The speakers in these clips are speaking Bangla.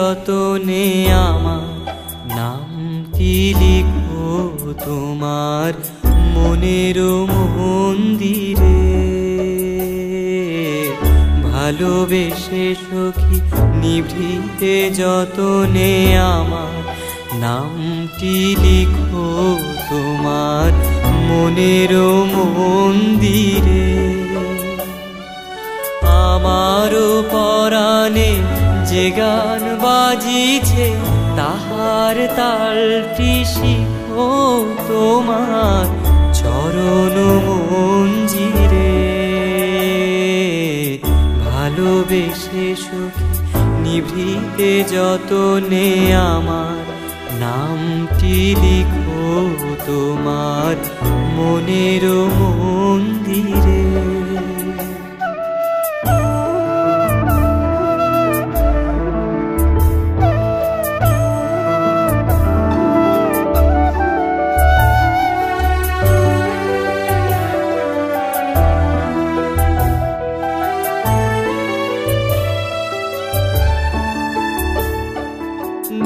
যতনে আমার নামটি লিখো তোমার মনের মন্দিরে। ভালোবেসে সখী নিভৃতে যতনে আমার নামটি লিখো তোমার মনের মন্দিরে। আমারও পরাণে যে গান বাজিছে তাহার তালটি শিখো তোমার চরণ মঞ্জিরে। ভালোবেসে সখী নিভৃতে যতনে আমার নামটি লিখো তোমার মনের মন্দিরে।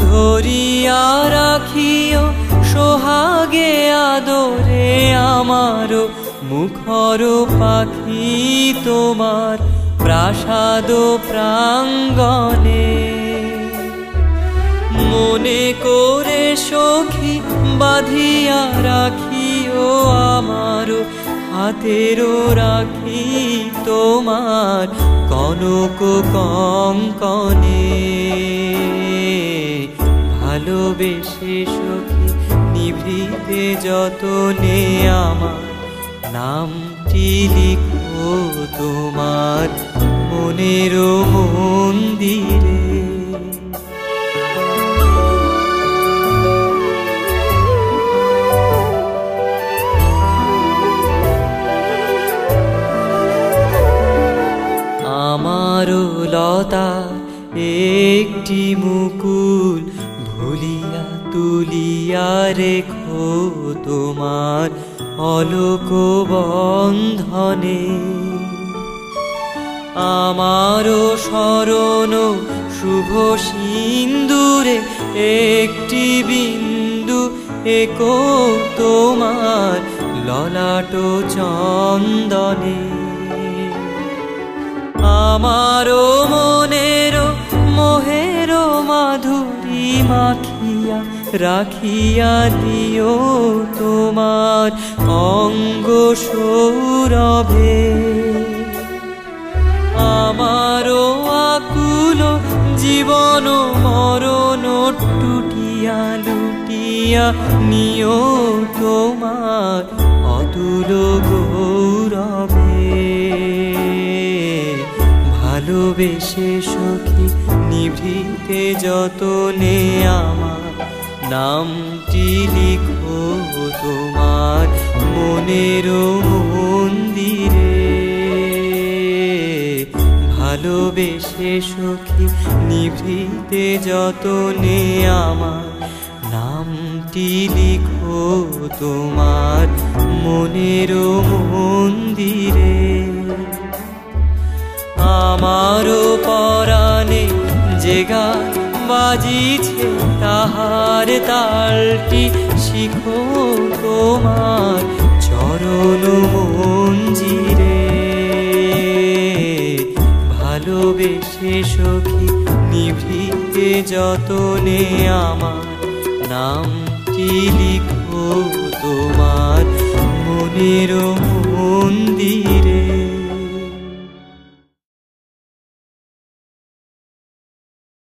ধরিয়া রাখিও সোহাগে আদরে আমারও মুখর পাখি তোমার প্রাসাদ প্রাঙ্গণে। মনে করে সখী বাঁধিয়া রাখিও আমারও হাতেরও রাখি তোমার কনক কঙ্কণে। ভালোবেসে সখী নিভৃতে যতনে আমার নামটি লিখো তোমার মনের মন্দিরে। আমারও লতা একটি মুকুল ভুলিয়া তুলিয়া রেখো তোমার অলোক বন্ধনে। আমারও শরণ শুভ সিন্দুরে একটি বিন্দু একো তোমার ললাট চন্দনে। আমারও মনের মোহের মাধুরী মাখিয়া রাখিয়া দিও তোমার অঙ্গ সৌরভে। আমারও আকুল জীবন মরণ টুটিয়া লুটিয়া নিও তোমার অতুল গৌরবে। ভালোবেসে সখী নিভৃতে যতনে আমার নামটি লিখো তোমার মনের মন্দিরে। ভালোবেসে সখী নিভৃতে যতনে আমার নামটি লিখো তোমার মনের মন্দিরে। আমারও পরাণে যে গান বাজিছে তাহার তালটি শিখো তোমার চরণ মঞ্জিরে। ভালোবেসে সখী নিভৃতে যতনে আমার নামটি লিখো তোমার মনের মন্দিরে।